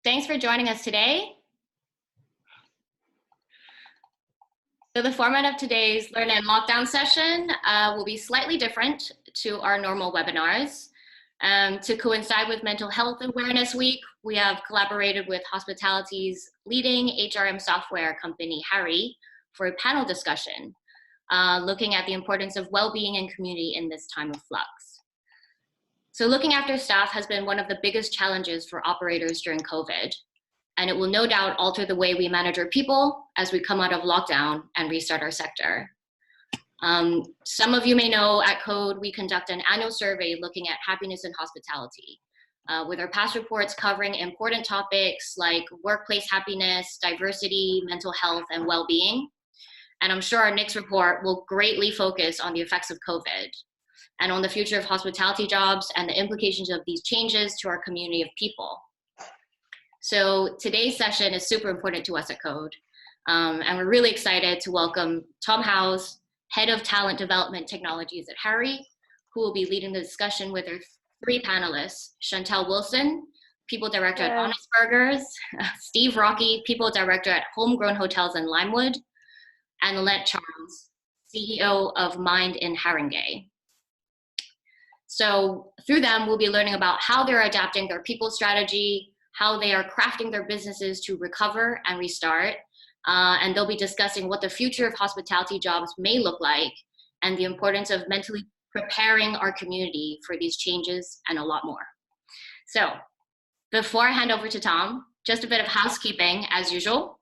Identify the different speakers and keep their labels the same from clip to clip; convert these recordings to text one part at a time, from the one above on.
Speaker 1: Thanks for joining us today. So the format of today's Learn in Lockdown session will be slightly different to our normal webinars. To coincide with Mental Health Awareness Week, we have collaborated with hospitality's leading HRM software company, Harri, for a panel discussion, looking at the importance of well-being and community in this time of flux. So looking after staff has been one of the biggest challenges for operators during COVID, and it will no doubt alter the way we manage our people as we come out of lockdown and restart our sector. Some of you may know at Code, we conduct an annual survey looking at happiness in hospitality, with our past reports covering important topics like workplace happiness, diversity, mental health, and well-being. And I'm sure our next report will greatly focus on the effects of COVID and on the future of hospitality jobs and the implications of these changes to our community of people. So today's session is super important to us at Code. And we're really excited to welcome Tom Howes, Head of Talent Development Technologies at Harri, who will be leading the discussion with our three panelists, Chantal Wilson, People Director at Honest Burgers, Steve Rockey, People Director at Homegrown Hotels in Limewood, and Lynette Charles, CEO of Mind in Haringey. So through them, we'll be learning about how they're adapting their people strategy, how they are crafting their businesses to recover and restart, and they'll be discussing what the future of hospitality jobs may look like and the importance of mentally preparing our community for these changes and a lot more. So before I hand over to Tom, just a bit of housekeeping as usual.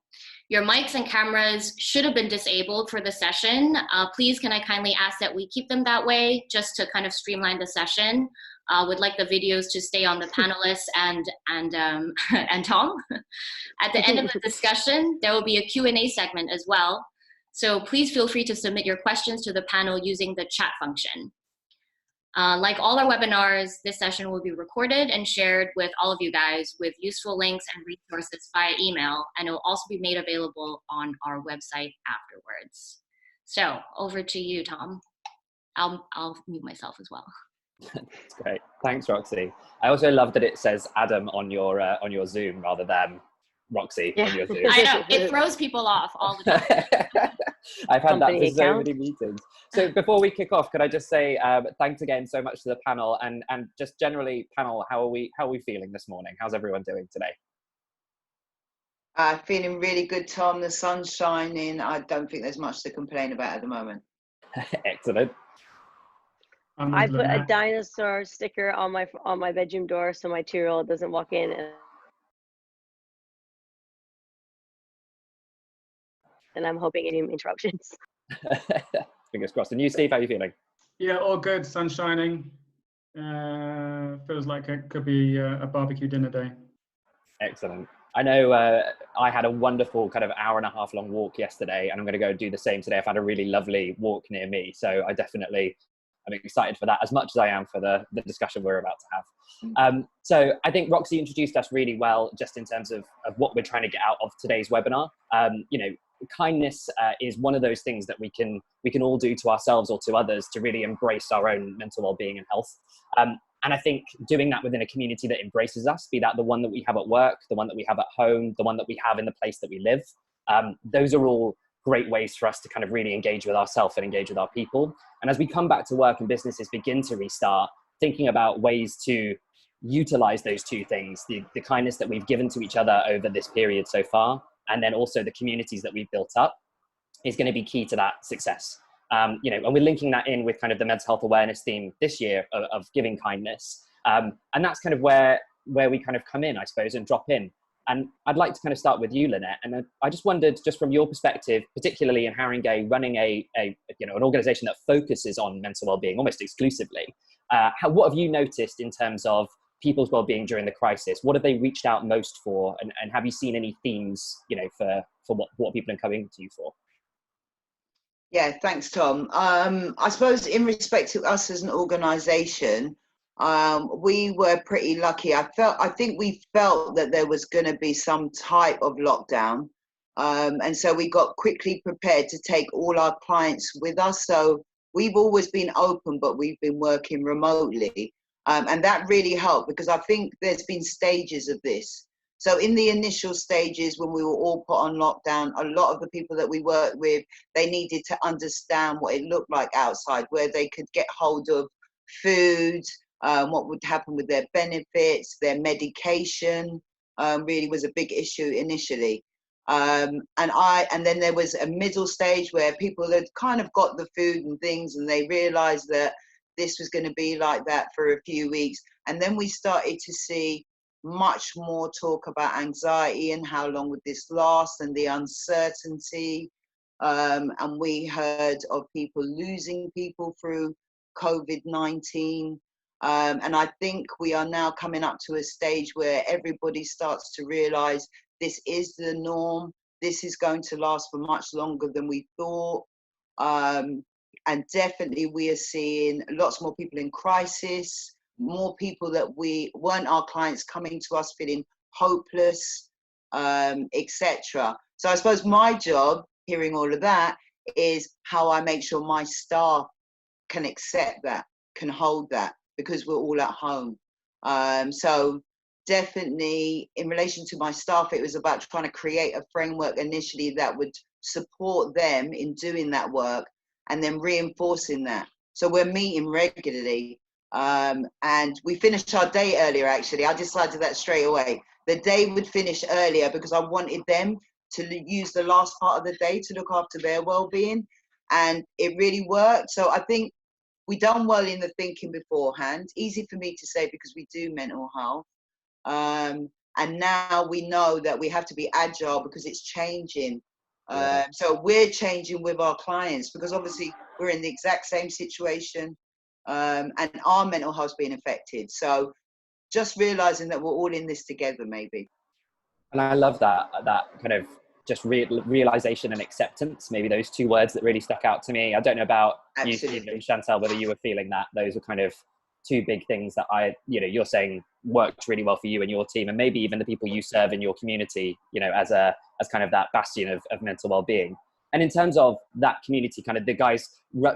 Speaker 1: Your mics and cameras should have been disabled for the session. Please, can I kindly ask that we keep them that way just to kind of streamline the session. Would like the videos to stay on the panelists and Tom. At the end of the discussion, there will be a Q&A segment as well. So please feel free to submit your questions to the panel using the chat function. Like all our webinars, this session will be recorded and shared with all of you guys with useful links and resources via email, and it will also be made available on our website afterwards. So over to you, Tom. I'll mute myself as well.
Speaker 2: That's great. Thanks, Roxy. I also love that it says Adam on your Zoom rather than Roxy on your Zoom.
Speaker 1: I know, it throws people off all the time.
Speaker 2: I've had that for so many meetings. So before we kick off, could I just say thanks again so much to the panel and just generally, panel, how are we feeling this morning? How's everyone doing today?
Speaker 3: Feeling really good, Tom. The sun's shining. I don't think there's much to complain about at the moment.
Speaker 2: Excellent.
Speaker 4: I put a dinosaur sticker on my bedroom door so my 2-year-old doesn't walk in. And I'm hoping any interruptions.
Speaker 2: Fingers crossed. And you, Steve, how are you feeling?
Speaker 5: Yeah, all good. Sun shining. Feels like it could be a barbecue dinner day.
Speaker 2: Excellent. I know I had a wonderful kind of hour-and-a-half long walk yesterday, and I'm going to go do the same today. I've had a really lovely walk near me, so I'm excited for that as much as I am for the discussion we're about to have. So I think Roxy introduced us really well just in terms of what we're trying to get out of today's webinar. You know, kindness is one of those things that we can all do to ourselves or to others to really embrace our own mental well-being and health. And I think doing that within a community that embraces us, be that the one that we have at work, the one that we have at home, the one that we have in the place that we live, those are all great ways for us to kind of really engage with ourselves and engage with our people. And as we come back to work and businesses begin to restart, thinking about ways to utilize those two things, the kindness that we've given to each other over this period so far, and then also the communities that we've built up, is going to be key to that success. You know, and we're linking that in with kind of the mental health awareness theme this year of giving kindness. And that's kind of where we kind of come in, I suppose, and drop in. And I'd like to kind of start with you, Lynette. And I just wondered, just from your perspective, particularly in Haringey, running an organization that focuses on mental well-being almost exclusively, what have you noticed in terms of people's well-being during the crisis? What have they reached out most for? And have you seen any themes, you know, for what people are coming to you for?
Speaker 3: Yeah, thanks, Tom. I suppose in respect to us as an organisation, we were pretty lucky. I think we felt that there was going to be some type of lockdown. And so we got quickly prepared to take all our clients with us. So we've always been open, but we've been working remotely. And that really helped, because I think there's been stages of this. So in the initial stages, when we were all put on lockdown, a lot of the people that we worked with, they needed to understand what it looked like outside, where they could get hold of food, what would happen with their benefits, their medication, really was a big issue initially. And then there was a middle stage where people had kind of got the food and things, and they realized that this was going to be like that for a few weeks. And then we started to see much more talk about anxiety and how long would this last and the uncertainty. And we heard of people losing people through COVID-19. And I think we are now coming up to a stage where everybody starts to realize this is the norm. This is going to last for much longer than we thought. And definitely we are seeing lots more people in crisis, more people that we weren't our clients coming to us feeling hopeless, etc. So I suppose my job, hearing all of that, is how I make sure my staff can accept that, can hold that, because we're all at home. So definitely in relation to my staff, it was about trying to create a framework initially that would support them in doing that work and then reinforcing that. So we're meeting regularly. And we finished our day earlier, actually. I decided that straight away. The day would finish earlier because I wanted them to use the last part of the day to look after their well-being. And it really worked. So I think we done well in the thinking beforehand. Easy for me to say because we do mental health. And now we know that we have to be agile because it's changing. So we're changing with our clients because obviously we're in the exact same situation. And our mental health being affected. So just realizing that we're all in this together, maybe.
Speaker 2: And I love that kind of just realization and acceptance, maybe those two words that really stuck out to me. I don't know about you, Steve and Chantal, whether you were feeling that. Those are kind of two big things that you're saying worked really well for you and your team, and maybe even the people you serve in your community, as kind of that bastion of mental well-being. And in terms of that community, kind of the guys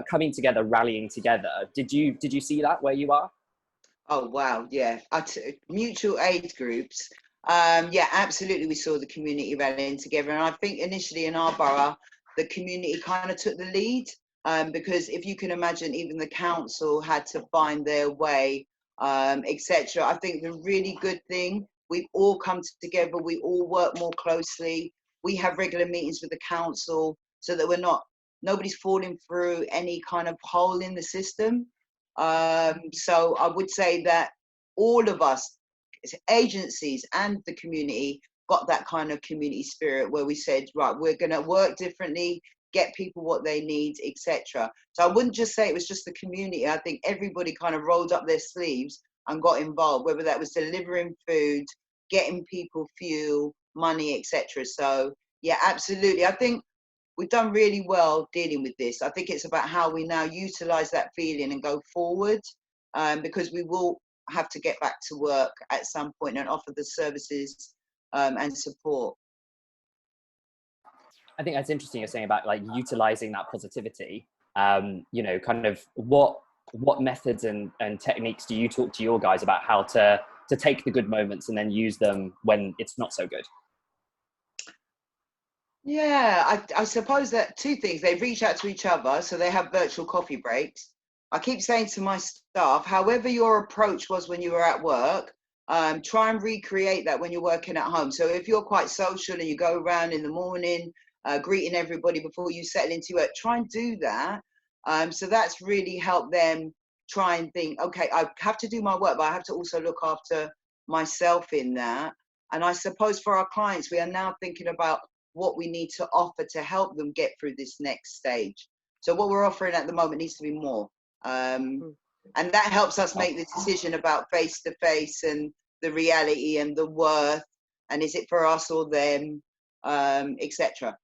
Speaker 2: coming together, rallying together, did you see that where you are?
Speaker 3: Oh, wow. Yeah. Mutual aid groups. Yeah, absolutely. We saw the community rallying together. And I think initially in our borough, the community kind of took the lead because if you can imagine, even the council had to find their way, etc. I think the really good thing, we've all come together. We all work more closely. We have regular meetings with the council so that nobody's falling through any kind of hole in the system. So I would say that all of us, agencies and the community, got that kind of community spirit where we said, right, we're going to work differently, get people what they need, etc. So I wouldn't just say it was just the community. I think everybody kind of rolled up their sleeves and got involved, whether that was delivering food, getting people fuel, money, etc. So yeah, absolutely. I think we've done really well dealing with this. I think it's about how we now utilize that feeling and go forward, because we will have to get back to work at some point and offer the services and support.
Speaker 2: I think that's interesting you're saying about like utilizing that positivity. Kind of what methods and techniques do you talk to your guys about how to take the good moments and then use them when it's not so good?
Speaker 3: Yeah, I suppose that two things. They reach out to each other, so they have virtual coffee breaks. I keep saying to my staff, however your approach was when you were at work, try and recreate that when you're working at home. So if you're quite social and you go around in the morning, greeting everybody before you settle into work, try and do that. So that's really helped them try and think, okay, I have to do my work, but I have to also look after myself in that. And I suppose for our clients, we are now thinking about what we need to offer to help them get through this next stage. So what we're offering at the moment needs to be more. And that helps us make the decision about face-to-face and the reality and the worth, and is it for us or them, etc.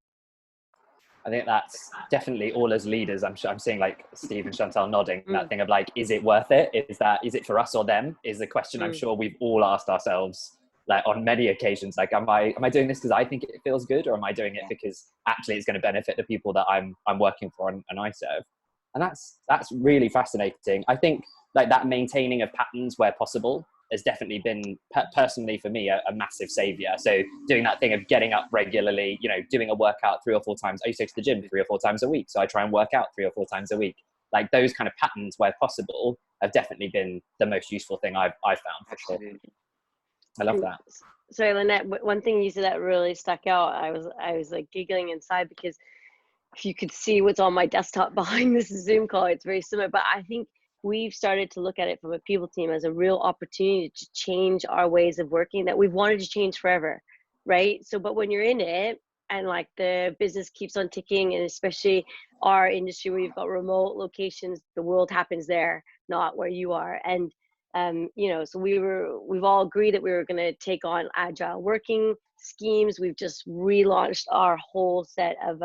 Speaker 2: I think that's definitely all as leaders. I'm seeing like Steve and Chantal nodding. That thing of like, is it worth it? Is it for us or them? Is the question I'm sure we've all asked ourselves, like on many occasions. Like, am I doing this because I think it feels good, or am I doing it because actually it's going to benefit the people that I'm working for and I serve? And that's really fascinating. I think like that maintaining of patterns where possible, has definitely been personally for me a massive savior. So doing that thing of getting up regularly, you know, doing a workout 3 or 4 times. I used to go to the gym 3 or 4 times a week, so I try and work out 3 or 4 times a week. Like those kind of patterns where possible have definitely been the most useful thing I've found for sure. I love that.
Speaker 4: Sorry, Lynette, one thing you said that really stuck out, I was like giggling inside, because if you could see what's on my desktop behind this Zoom call, it's very similar. But I think we've started to look at it from a people team as a real opportunity to change our ways of working that we've wanted to change forever, right? So, but when you're in it and like the business keeps on ticking, and especially our industry where you've got remote locations, the world happens there, not where you are. And you know, so we've all agreed that we were going to take on agile working schemes. We've just relaunched our whole set of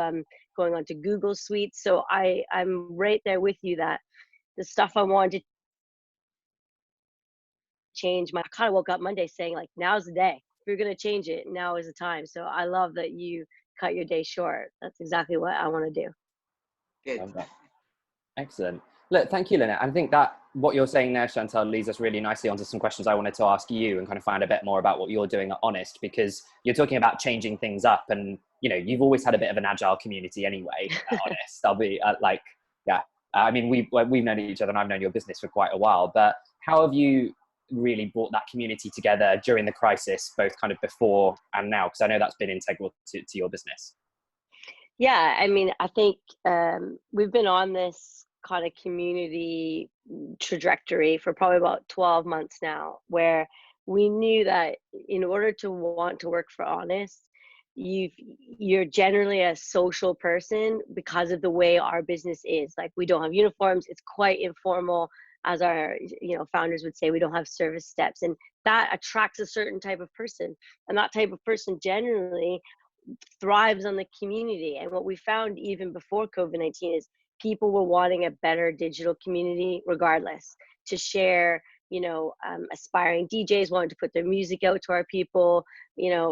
Speaker 4: going on to Google Suites. So I'm right there with you that the stuff I wanted to change, I kind of woke up Monday saying like, now's the day. If you're going to change it, now is the time. So I love that you cut your day short. That's exactly what I want to do.
Speaker 3: Good.
Speaker 2: Excellent. Look, thank you, Lynette. I think that what you're saying there, Chantal, leads us really nicely onto some questions I wanted to ask you and kind of find a bit more about what you're doing at Honest, because you're talking about changing things up, and you know, you've always had a bit of an agile community anyway at Honest. I'll be I mean, we've known each other and I've known your business for quite a while, but how have you really brought that community together during the crisis, both kind of before and now? Because I know that's been integral to your business.
Speaker 4: Yeah, I mean, I think we've been on this kind of community trajectory for probably about 12 months now, where we knew that in order to want to work for Honest, you're generally a social person because of the way our business is. Like, we don't have uniforms, it's quite informal, as our founders would say. We don't have service steps, and that attracts a certain type of person, and that type of person generally thrives on the community. And what we found even before COVID-19 is people were wanting a better digital community regardless, to share, aspiring DJs wanted to put their music out to our people,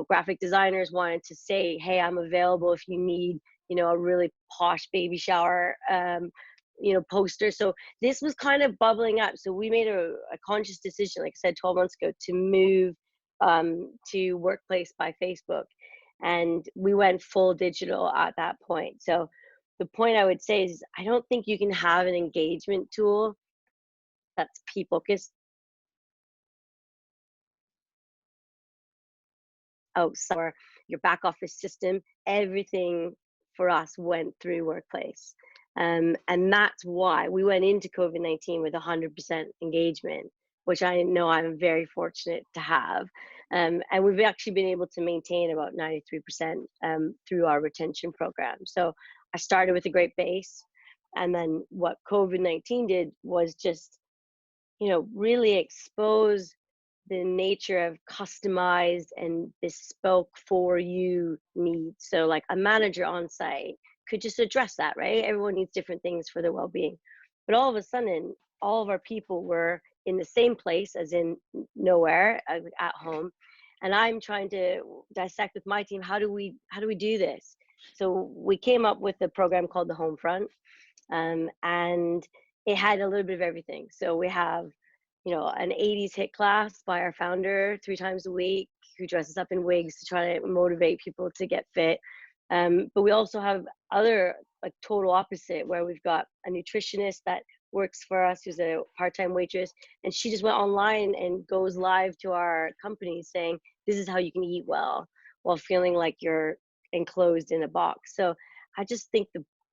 Speaker 4: graphic designers wanted to say, hey, I'm available if you need, a really posh baby shower, poster. So this was kind of bubbling up. So we made a conscious decision, like I said, 12 months ago, to move to Workplace by Facebook. And we went full digital at that point. So the point I would say is, I don't think you can have an engagement tool that's people-focused or your back office system. Everything for us went through Workplace. And that's why we went into COVID-19 with 100% engagement, which I know I'm very fortunate to have. And we've actually been able to maintain about 93% through our retention program. So I started with a great base. And then what COVID-19 did was just, really expose the nature of customized and bespoke for you needs. So like a manager on site could just address that, right? Everyone needs different things for their well-being. But all of a sudden, all of our people were in the same place, as in nowhere, at home. And I'm trying to dissect with my team, how do we do this? So we came up with a program called the Home Front, and it had a little bit of everything. So we have, an 80s hit class by our founder 3 times a week, who dresses up in wigs to try to motivate people to get fit. But we also have other, like, total opposite, where we've got a nutritionist that works for us, who's a part-time waitress, and she just went online and goes live to our company saying, this is how you can eat well while feeling like you're enclosed in a box. So I just think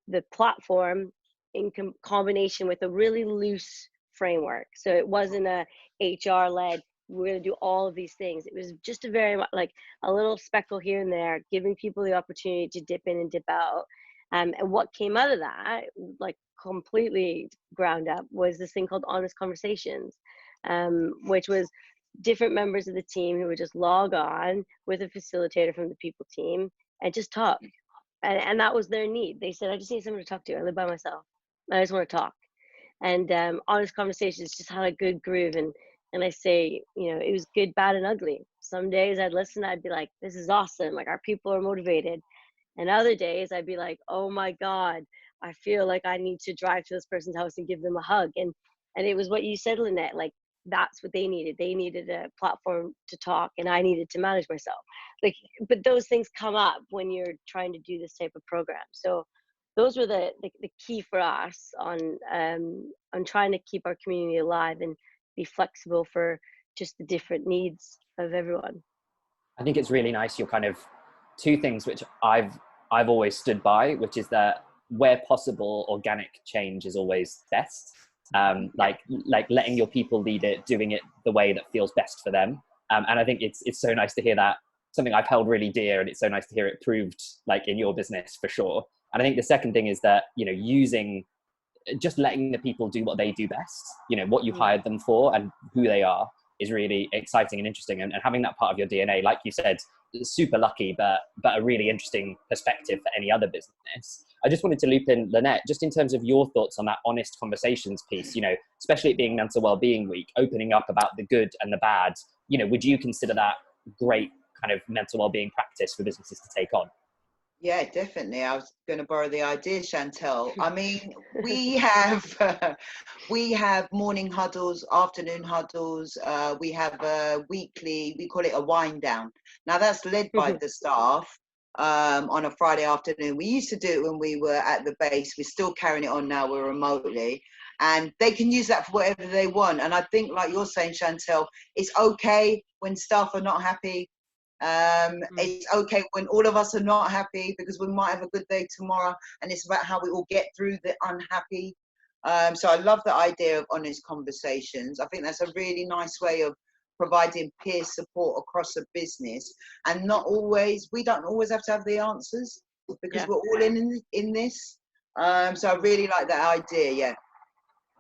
Speaker 4: the platform, in combination with a really loose framework, so it wasn't a HR led, we're going to do all of these things. It was just a very much like a little speckle here and there, giving people the opportunity to dip in and dip out. And what came out of that, like completely ground up, was this thing called Honest Conversations, which was different members of the team who would just log on with a facilitator from the people team and just talk. And that was their need. They said, I just need someone to talk to. I live by myself. I just want to talk. And Honest Conversations just had a good groove. And I say, it was good, bad, and ugly. Some days I'd listen, I'd be like, this is awesome. Like, our people are motivated. And other days I'd be like, oh my God, I feel like I need to drive to this person's house and give them a hug. And it was what you said, Lynette, like, that's what they needed. They needed a platform to talk, and I needed to manage myself. Like, but those things come up when you're trying to do this type of program. So those were the key for us on trying to keep our community alive and be flexible for just the different needs of everyone.
Speaker 2: I think it's really nice. You're kind of two things which I've always stood by, which is that where possible, organic change is always best. Like letting your people lead it, doing it the way that feels best for them. And I think it's so nice to hear that, something I've held really dear, and it's so nice to hear it proved like in your business for sure. And I think the second thing is that, you know, just letting the people do what they do best, you know, what you hired them for and who they are, is really exciting and interesting. And having that part of your DNA, like you said, super lucky, but a really interesting perspective for any other business. I just wanted to loop in Lynette, just in terms of your thoughts on that honest conversations piece, you know, especially it being Mental Wellbeing Week, opening up about the good and the bad, you know, would you consider that great kind of mental wellbeing practice for businesses to take on?
Speaker 3: Yeah, definitely. I was going to borrow the idea, Chantal. I mean, we have morning huddles, afternoon huddles. We have a weekly, we call it a wind down. Now that's led by the staff on a Friday afternoon. We used to do it when we were at the base. We're still carrying it on now. We're remotely, and they can use that for whatever they want. And I think, like you're saying, Chantal, it's okay when staff are not happy. It's okay when all of us are not happy, because we might have a good day tomorrow, and it's about how we all get through the unhappy. So I love the idea of honest conversations. I think that's a really nice way of providing peer support across a business, and we don't always have to have the answers, because we're all in this. So I really like that idea. Yeah,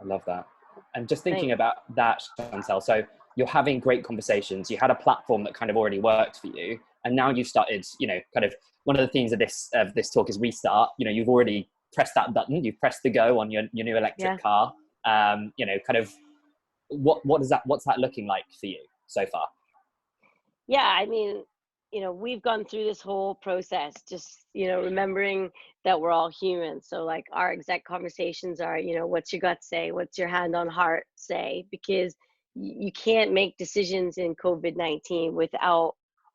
Speaker 2: I love that. And just thinking about that, Chantal, so you're having great conversations, you had a platform that kind of already worked for you, and now you've started, you know, kind of one of the themes of this talk is restart. You know, you've already pressed that button, you've pressed the go on your new electric car. You know, kind of what's that looking like for you so far?
Speaker 4: Yeah, I mean, you know, we've gone through this whole process, just, you know, remembering that we're all human. So like our exact conversations are, you know, what's your gut say? What's your hand on heart say? Because you can't make decisions in COVID-19 without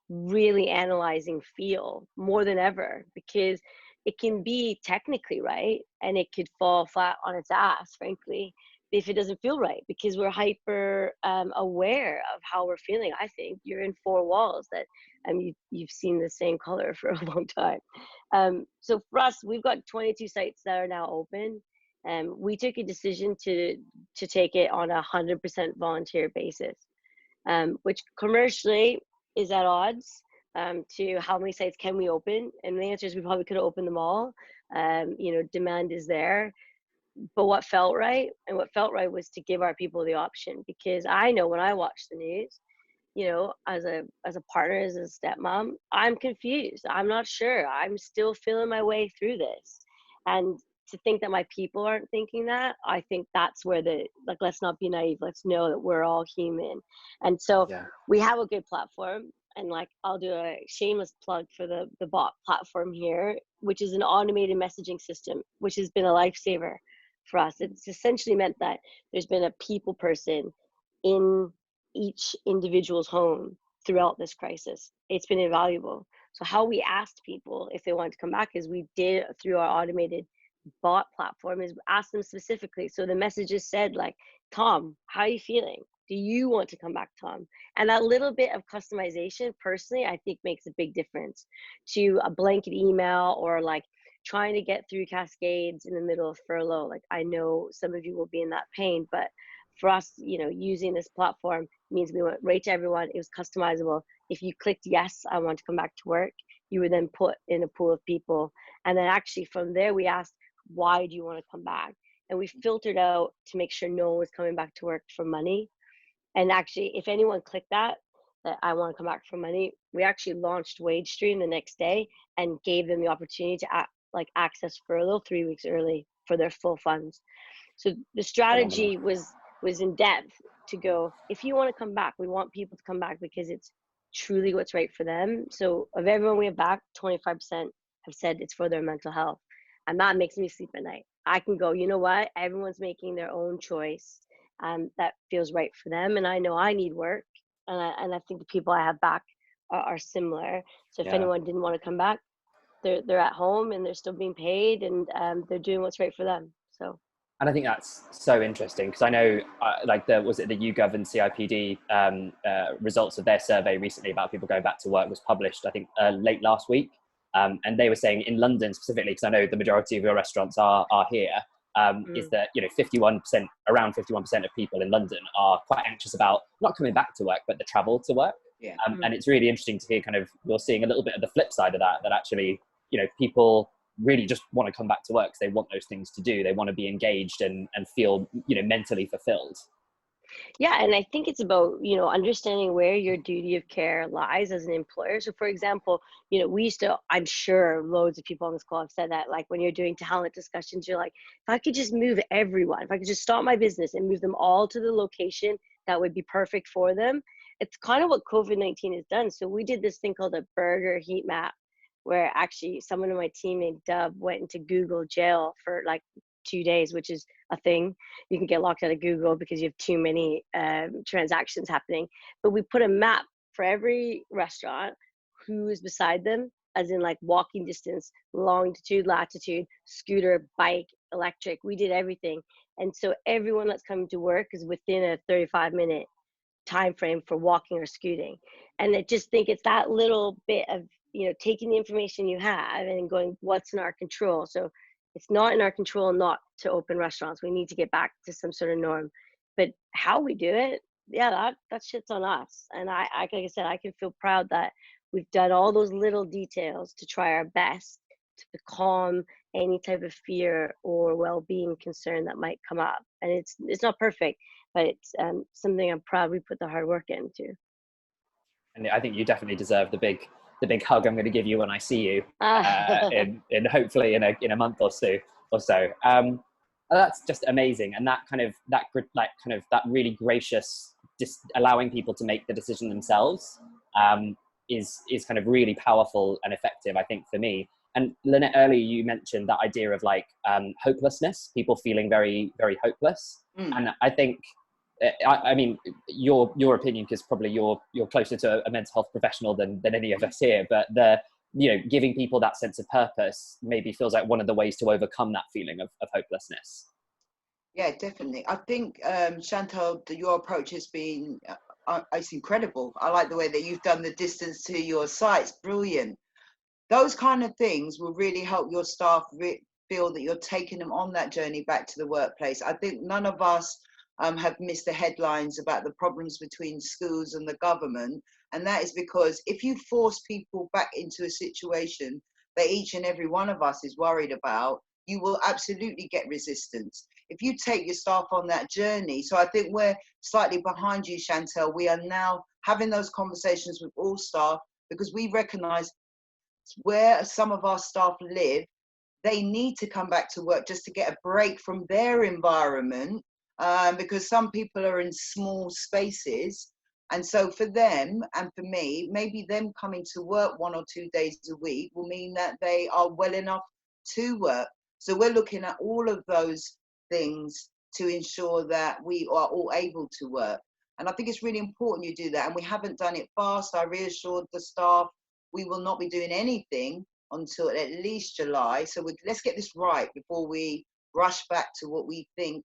Speaker 4: really analyzing feel more than ever, because it can be technically right and it could fall flat on its ass, frankly, if it doesn't feel right, because we're hyper aware of how we're feeling. I think you're in four walls that you've seen the same color for a long time. So for us, we've got 22 sites that are now open. We took a decision to take it on 100% volunteer basis, which commercially is at odds to how many sites can we open. And the answer is we probably could have opened them all. You know, demand is there. But what felt right was to give our people the option, because I know when I watch the news, you know, as a partner, as a stepmom, I'm confused. I'm not sure. I'm still feeling my way through this. And to think that my people aren't thinking that, I think that's where let's not be naive. Let's know that we're all human. And so we have a good platform. And like, I'll do a shameless plug for the bot platform here, which is an automated messaging system, which has been a lifesaver for us. It's essentially meant that there's been a people person in each individual's home throughout this crisis. It's been invaluable. So how we asked people if they wanted to come back is we did through our automated bot platform is ask them specifically. So the messages said like, Tom, how are you feeling? Do you want to come back, Tom? And that little bit of customization, personally, I think makes a big difference to a blanket email or like trying to get through cascades in the middle of furlough. Like, I know some of you will be in that pain, but for us, you know, using this platform means we went right to everyone. It was customizable. If you clicked yes, I want to come back to work, you were then put in a pool of people. And then actually from there, we asked, why do you want to come back? And we filtered out to make sure no one was coming back to work for money. And actually, if anyone clicked that I want to come back for money, we actually launched Wage Stream the next day and gave them the opportunity to access furlough 3 weeks early for their full funds. So the strategy was in depth to go, if you want to come back, we want people to come back because it's truly what's right for them. So of everyone we have back, 25% have said it's for their mental health. And that makes me sleep at night. I can go, you know what? Everyone's making their own choice. that feels right for them. And I know I need work, and I think the people I have back are similar. So if anyone didn't want to come back, they're at home and they're still being paid, and they're doing what's right for them. So.
Speaker 2: And I think that's so interesting, because I know was it the YouGov and CIPD results of their survey recently about people going back to work was published, I think, late last week. And they were saying in London specifically, because I know the majority of your restaurants are here, is that, 51%, around 51% of people in London are quite anxious about not coming back to work, but the travel to work.
Speaker 3: Yeah.
Speaker 2: And it's really interesting to hear kind of, you're seeing a little bit of the flip side of that actually, people really just want to come back to work because they want those things to do. They want to be engaged and feel, mentally fulfilled.
Speaker 4: Yeah, and I think it's about, understanding where your duty of care lies as an employer. So for example, I'm sure loads of people on this call have said that, like when you're doing talent discussions, you're like, if I could just move everyone, if I could just start my business and move them all to the location that would be perfect for them. It's kind of what COVID-19 has done. So we did this thing called a burger heat map, where actually someone on my team named Dub went into Google jail for like 2 days, which is a thing. You can get locked out of Google because you have too many transactions happening. But we put a map for every restaurant, who is beside them, as in like walking distance, longitude, latitude, scooter, bike, electric. We did everything. And so everyone that's coming to work is within a 35-minute time frame for walking or scooting. And I just think it's that little bit of, taking the information you have and going, what's in our control? So it's not in our control not to open restaurants. We need to get back to some sort of norm. But how we do it, that shit's on us. And like I said, I can feel proud that we've done all those little details to try our best to calm any type of fear or well-being concern that might come up. And it's not perfect, but it's something I'm proud we put the hard work into. And
Speaker 2: I think you definitely deserve the big hug I'm going to give you when I see you in hopefully in a month or so. That's just amazing, and that really gracious, just allowing people to make the decision themselves is kind of really powerful and effective, I think, for me. And Lynette, earlier you mentioned that idea of hopelessness, people feeling very, very hopeless, and I think. I mean, your opinion, because probably you're closer to a mental health professional than any of us here, but giving people that sense of purpose maybe feels like one of the ways to overcome that feeling of hopelessness.
Speaker 3: Yeah, definitely. I think, Chantal, your approach has been, it's incredible. I like the way that you've done the distance to your sites. Brilliant. Those kind of things will really help your staff feel that you're taking them on that journey back to the workplace. I think none of us have missed the headlines about the problems between schools and the government. And that is because if you force people back into a situation that each and every one of us is worried about, you will absolutely get resistance. If you take your staff on that journey, so I think we're slightly behind you, Chantal. We are now having those conversations with all staff because we recognize where some of our staff live, they need to come back to work just to get a break from their environment. Because some people are in small spaces. And so for them and for me, maybe them coming to work 1 or 2 days a week will mean that they are well enough to work. So we're looking at all of those things to ensure that we are all able to work. And I think it's really important you do that. And we haven't done it fast. I reassured the staff we will not be doing anything until at least July. So let's get this right before we rush back to what we think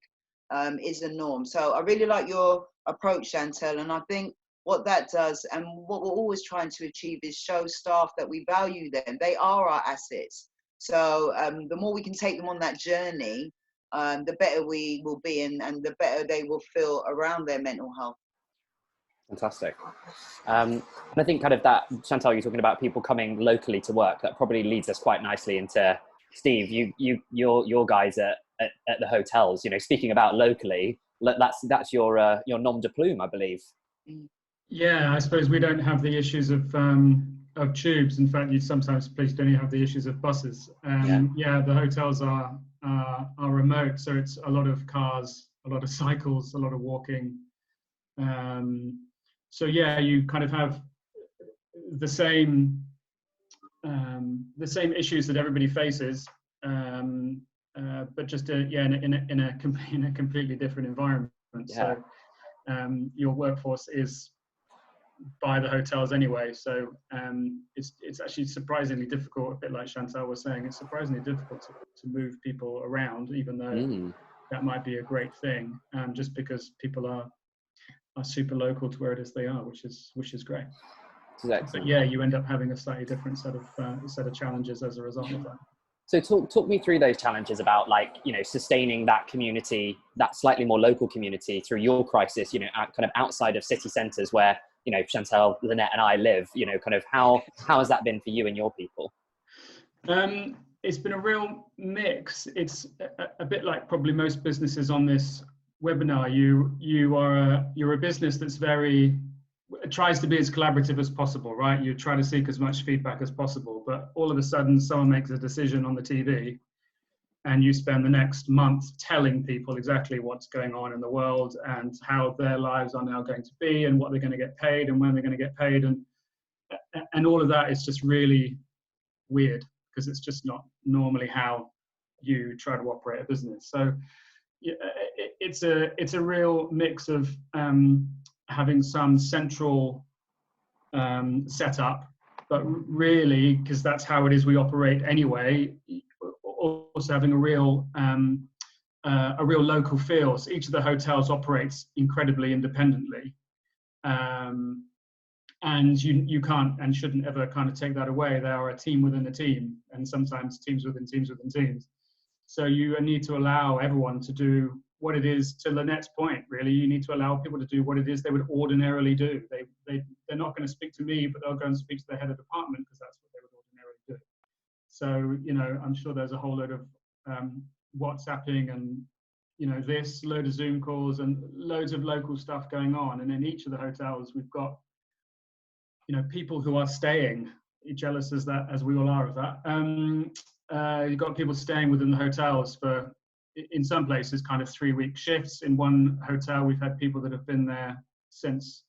Speaker 3: is the norm. So I really like your approach, Chantal, and I think what that does and what we're always trying to achieve is show staff that we value them. They are our assets. So the more we can take them on that journey, the better we will be and the better they will feel around their mental health.
Speaker 2: Fantastic. And I think kind of that, Chantal, you're talking about people coming locally to work. That probably leads us quite nicely into Steve, your guys at the hotels, speaking about locally, that's your nom de plume, I believe.
Speaker 5: Yeah, I suppose we don't have the issues of tubes. In fact, you sometimes please don't have the issues of buses. The hotels are remote, so it's a lot of cars, a lot of cycles, a lot of walking. So yeah, you kind of have the same issues that everybody faces, but just in a completely different environment. So your workforce is by the hotels anyway. So it's actually surprisingly difficult, a bit like Chantal was saying, it's surprisingly difficult to move people around, even though that might be a great thing, just because people are super local to where it is they are, which is great. But yeah, you end up having a slightly different set of challenges as a result of that.
Speaker 2: So talk me through those challenges about, like, you know, sustaining that community, that slightly more local community through your crisis, you know, kind of outside of city centres where, you know, Chantal, Lynette and I live, you know, kind of how has that been for you and your people?
Speaker 5: It's been a real mix. It's a bit like probably most businesses on this webinar. You're a business that's tries to be as collaborative as possible, right? You try to seek as much feedback as possible, but all of a sudden someone makes a decision on the TV and you spend the next month telling people exactly what's going on in the world and how their lives are now going to be and what they're going to get paid and when they're going to get paid. And all of that is just really weird, because it's just not normally how you try to operate a business. So it's a real mix of having some central setup, but really, because that's how it is we operate anyway, also having a real local feel. So each of the hotels operates incredibly independently, and you can't and shouldn't ever kind of take that away. They are a team within a team, and sometimes teams within teams within teams. So you need to allow everyone to do what it is. To Lynette's point, really, you need to allow people to do what it is they would ordinarily do. They're not going to speak to me, but they'll go and speak to the head of department because that's what they would ordinarily do. So, you know, I'm sure there's a whole load of WhatsApping and, you know, this load of Zoom calls and loads of local stuff going on. And in each of the hotels, we've got, you know, people who are staying, jealous as we all are of that. You've got people staying within the hotels for, in some places, kind of 3-week shifts. In one hotel, we've had people that have been there since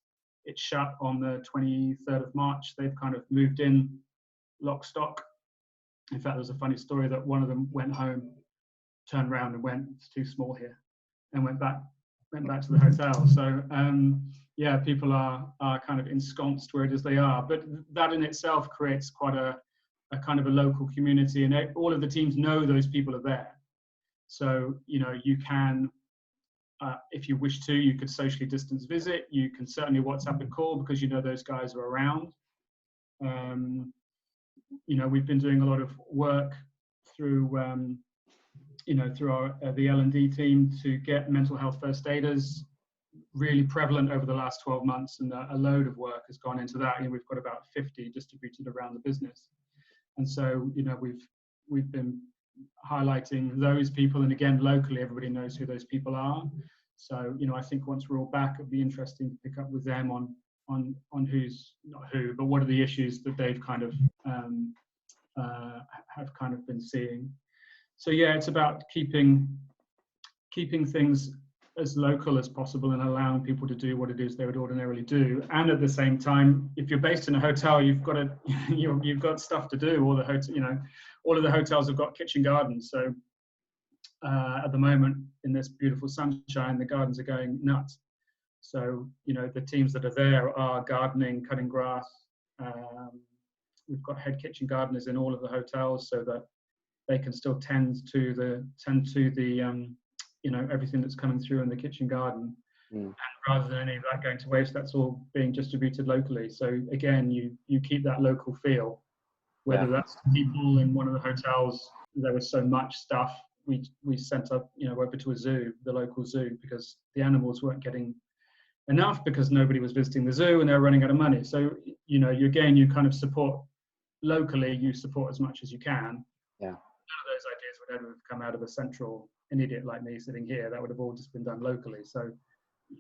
Speaker 5: it shut on the 23rd of March. They've kind of moved in lock, stock. In fact, there's a funny story that one of them went home, turned around and went, it's too small here, and went back to the hotel. So yeah, people are kind of ensconced where it is they are. But that in itself creates quite a kind of a local community, and all of the teams know those people are there. So, you know, you can, if you wish to, you could socially distance visit. You can certainly WhatsApp a call because you know those guys are around. You know, we've been doing a lot of work through, you know, through our the L&D team to get mental health first aiders really prevalent over the last 12 months, and a load of work has gone into that. You know, we've got about 50 distributed around the business, and so, you know, we've been highlighting those people, and again, locally, everybody knows who those people are. So, you know, I think once we're all back, it'd be interesting to pick up with them on who's not who, but what are the issues that they've kind of have kind of been seeing. So yeah, it's about keeping things as local as possible and allowing people to do what it is they would ordinarily do. And at the same time, if you're based in a hotel, you've got you've got stuff to do. All of the hotels have got kitchen gardens. So at the moment, in this beautiful sunshine, the gardens are going nuts. So, you know, the teams that are there are gardening, cutting grass. We've got head kitchen gardeners in all of the hotels so that they can still tend to the you know, everything that's coming through in the kitchen garden. And rather than any of that going to waste, that's all being distributed locally. So again, you keep that local feel, whether that's people in one of the hotels. There was so much stuff, we sent up, you know, over to a zoo, the local zoo, because the animals weren't getting enough because nobody was visiting the zoo and they were running out of money. So, you know, you kind of support locally, you support as much as you can. None of those ideas would ever have come out of a central, an idiot like me sitting here. That would have all just been done locally. So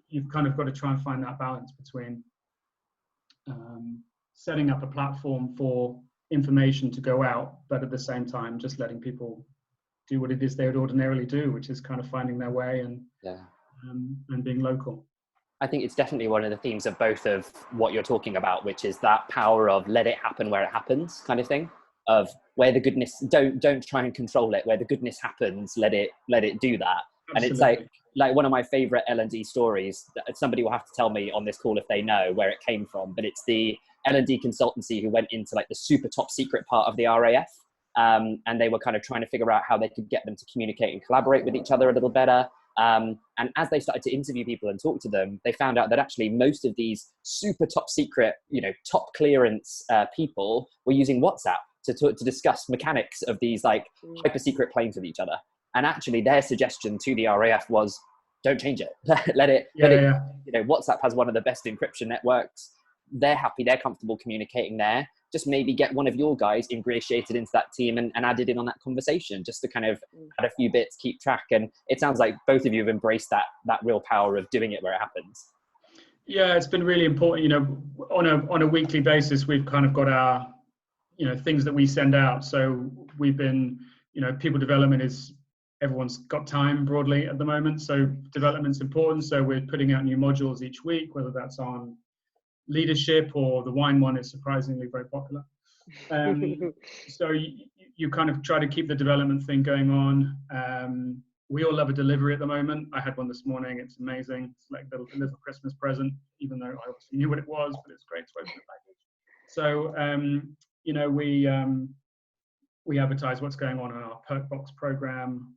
Speaker 5: you've kind of got to try and find that balance between setting up a platform for information to go out, but at the same time just letting people do what it is they would ordinarily do, which is kind of finding their way and being local.
Speaker 2: I think it's definitely one of the themes of both of what you're talking about, which is that power of let it happen where it happens kind of thing, of where the goodness, don't try and control it, where the goodness happens, let it do that.
Speaker 5: Absolutely.
Speaker 2: And it's like, like one of my favorite L&D stories, somebody will have to tell me on this call if they know where it came from, but it's the L&D consultancy who went into like the super top secret part of the RAF. And they were kind of trying to figure out how they could get them to communicate and collaborate with each other a little better. And as they started to interview people and talk to them, they found out that actually most of these super top secret, top clearance people were using WhatsApp to discuss mechanics of these like hyper secret planes with each other. And actually their suggestion to the RAF was, don't change it. let it. WhatsApp has one of the best encryption networks. They're happy, they're comfortable communicating there. Just maybe get one of your guys ingratiated into that team and added in on that conversation, just to kind of add a few bits, keep track. And it sounds like both of you have embraced that real power of doing it where it happens.
Speaker 5: Yeah, it's been really important. On a weekly basis, we've kind of got our, things that we send out. So we've been, people development is, everyone's got time broadly at the moment. So development's important. So we're putting out new modules each week, whether that's on leadership, or the wine one is surprisingly very popular. So you kind of try to keep the development thing going on. We all love a delivery at the moment. I had one this morning. It's amazing. It's like a little Christmas present, even though I obviously knew what it was, but it's great to open the package. So we advertise what's going on in our perk box program,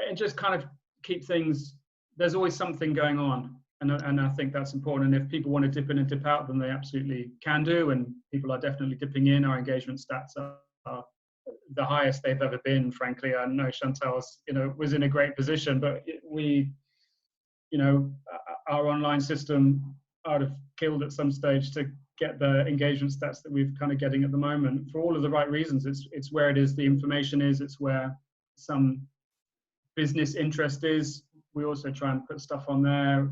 Speaker 5: and just kind of keep things. There's always something going on. And I think that's important. And if people want to dip in and dip out, then they absolutely can do. And people are definitely dipping in. Our engagement stats are the highest they've ever been, frankly. I know Chantal's, was in a great position, but our online system I'd have killed at some stage to get the engagement stats that we're kind of getting at the moment, for all of the right reasons. It's where it is, the information is, it's where some business interest is. We also try and put stuff on there,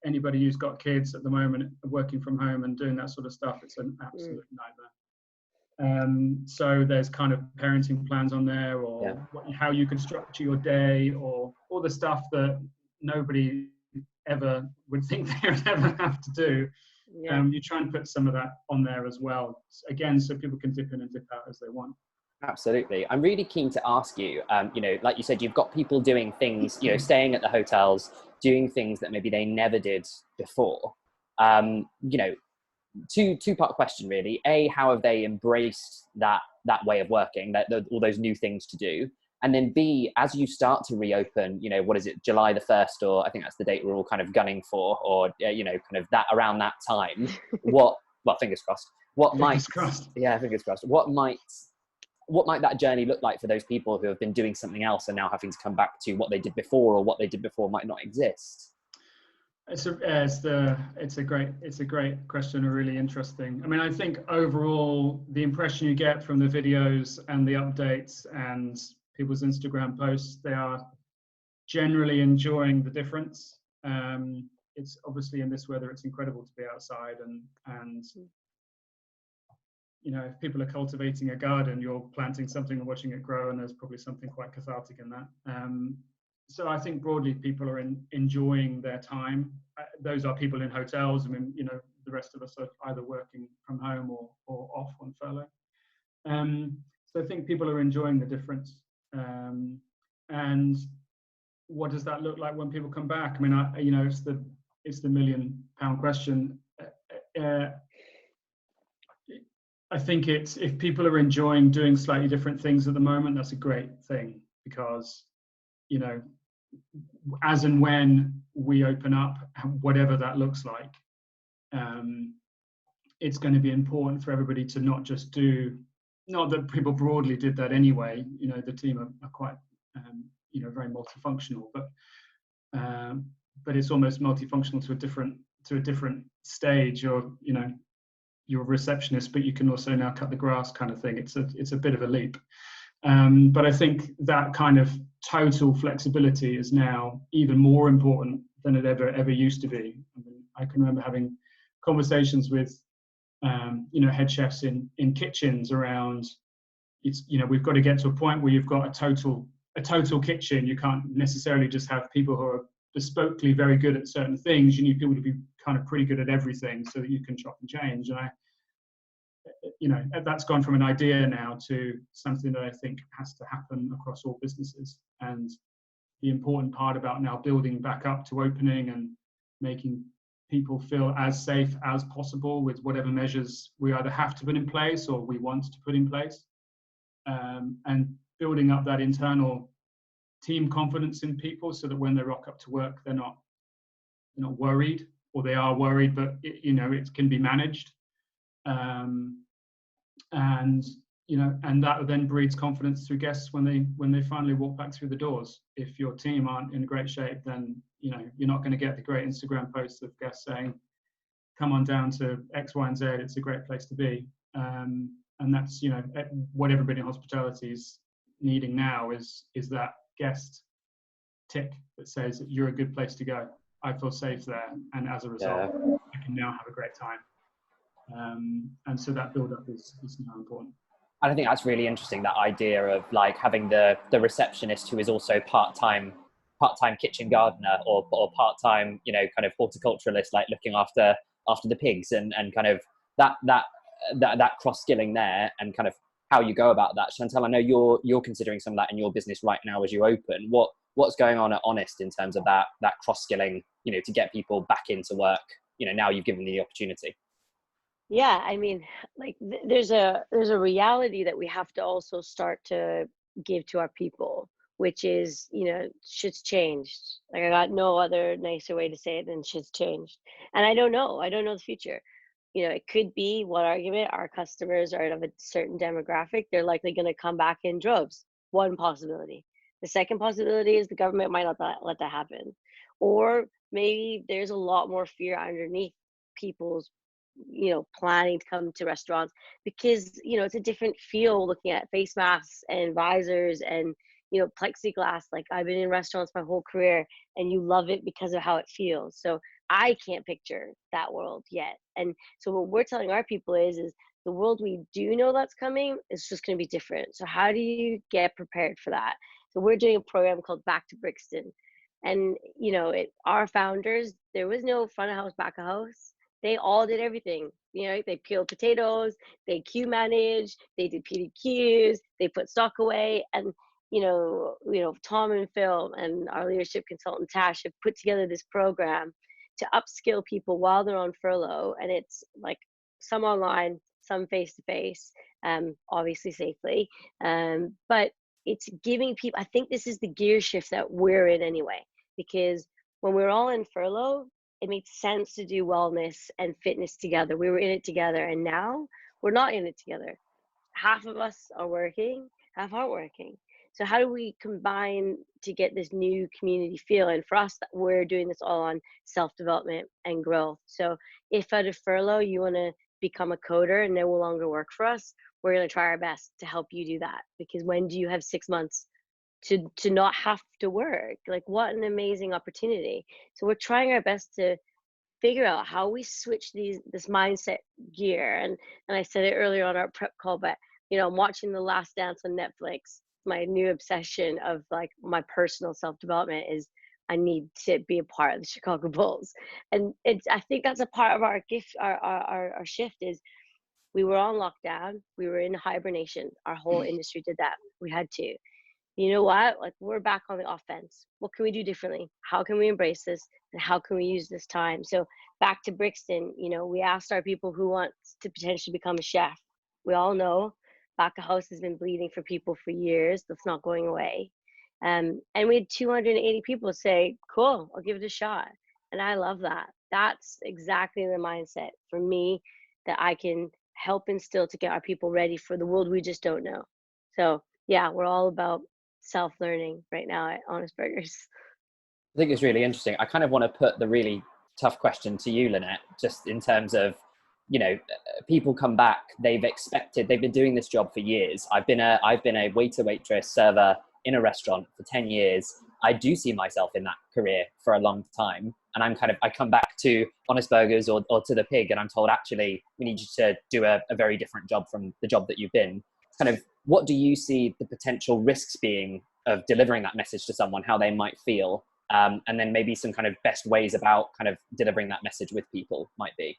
Speaker 5: anybody who's got kids at the moment working from home and doing that sort of stuff, it's an absolute nightmare. So there's kind of parenting plans on there, or how you can structure your day, or all the stuff that nobody ever would think they would ever have to do. You try and put some of that on there as well, again, so people can dip in and dip out as they want.
Speaker 2: Absolutely. I'm really keen to ask you, like you said, you've got people doing things, staying at the hotels, doing things that maybe they never did before. Two-part question really. A, how have they embraced that way of working, all those new things to do? And then B, as you start to reopen, what is it, July the 1st, or I think that's the date we're all kind of gunning for, or, kind of that around that time, fingers crossed. Fingers crossed. What might that journey look like for those people who have been doing something else and now having to come back to what they did before, or what they did before might not exist?
Speaker 5: It's a great question, really interesting. I mean, I think overall the impression you get from the videos and the updates and people's Instagram posts, they are generally enjoying the difference. It's obviously in this weather, it's incredible to be outside, and if people are cultivating a garden, you're planting something and watching it grow, and there's probably something quite cathartic in that. So I think broadly people are enjoying their time. Those are people in hotels. I mean, the rest of us are either working from home or off on furlough. So I think people are enjoying the difference. And what does that look like when people come back? I mean, it's the £1 million question. I think if people are enjoying doing slightly different things at the moment, that's a great thing, because, as and when we open up, whatever that looks like, it's going to be important for everybody to not just do, not that people broadly did that anyway, the team are quite, very multifunctional, but it's almost multifunctional to a different stage, or, you're a receptionist, but you can also now cut the grass kind of thing. It's a bit of a leap. But I think that kind of total flexibility is now even more important than it ever used to be. I can remember having conversations with, head chefs in kitchens around, we've got to get to a point where you've got a total kitchen. You can't necessarily just have people who are bespokely very good at certain things. You need people to be kind of pretty good at everything so that you can chop and change. And that's gone from an idea now to something that I think has to happen across all businesses. And the important part about now building back up to opening and making people feel as safe as possible with whatever measures we either have to put in place or we want to put in place, and building up that internal team confidence in people so that when they rock up to work, they're not worried, or they are worried, but it can be managed. And that then breeds confidence through guests when they finally walk back through the doors. If your team aren't in great shape, then you're not going to get the great Instagram posts of guests saying, "Come on down to X, Y, and Z. It's a great place to be." And that's what everybody in hospitality is needing now is that guest tick that says you're a good place to go. I feel safe there, and as a result, I can now have a great time. And so that build-up is now important.
Speaker 2: And I think that's really interesting, that idea of like having the receptionist who is also part-time kitchen gardener or part-time, kind of horticulturalist, like looking after the pigs, and kind of that cross-skilling there, and kind of how you go about that. Chantal, I know you're considering some of that in your business right now as you open. What's going on at Honest in terms of that cross-skilling, to get people back into work, now you've given them the opportunity?
Speaker 4: Yeah, I mean, like there's a reality that we have to also start to give to our people, which is, shit's changed. Like, I got no other nicer way to say it than shit's changed. And I don't know the future. It could be, what argument, our customers are of a certain demographic, they're likely going to come back in droves. One possibility. The second possibility is the government might not let that happen. Or maybe there's a lot more fear underneath people's planning to come to restaurants, because it's a different feel looking at face masks and visors and plexiglass. Like, I've been in restaurants my whole career, and you love it because of how it feels. So I can't picture that world yet. And so what we're telling our people is the world we do know that's coming is just going to be different. So how do you get prepared for that? So we're doing a program called Back to Brixton, and our founders, there was no front of house, back of house. They all did everything. They peeled potatoes, they queue managed, they did PDQs, they put stock away. And, Tom and Phil and our leadership consultant, Tash, have put together this program to upskill people while they're on furlough. And it's like some online, some face-to-face, obviously safely. But it's giving people, I think this is the gear shift that we're in anyway, because when we're all in furlough, it made sense to do wellness and fitness together. We were in it together, and now we're not in it together. Half of us are working, half aren't working. So how do we combine to get this new community feel? And for us, we're doing this all on self-development and growth. So if out of furlough, you want to become a coder and no longer work for us, we're going to try our best to help you do that. Because when do you have 6 months to not have to work? Like, what an amazing opportunity. So we're trying our best to figure out how we switch this mindset gear. And I said it earlier on our prep call, but I'm watching The Last Dance on Netflix. My new obsession of like my personal self-development is I need to be a part of the Chicago Bulls. And I think that's a part of our gift, our shift is, we were on lockdown, we were in hibernation. Our whole industry did that. We had to. You know what? Like, we're back on the offense. What can we do differently? How can we embrace this? And how can we use this time? So back to Brixton, we asked our people who wants to potentially become a chef. We all know back of house has been bleeding for people for years. That's not going away. And we had 280 people say, cool, I'll give it a shot. And I love that. That's exactly the mindset for me that I can help instill to get our people ready for the world we just don't know. So yeah, we're all about self-learning right now at Honest Burgers.
Speaker 2: I think it's really interesting. I kind of want to put the really tough question to you, Lynette, just in terms of, people come back, they've been doing this job for years. I've been a waiter, waitress, server in a restaurant for 10 years. I do see myself in that career for a long time. And I come back to Honest Burgers or to the Pig, and I'm told, actually, we need you to do a very different job from the job that you've been. Kind of, what do you see the potential risks being of delivering that message to someone, how they might feel, and then maybe some kind of best ways about kind of delivering that message with people might be?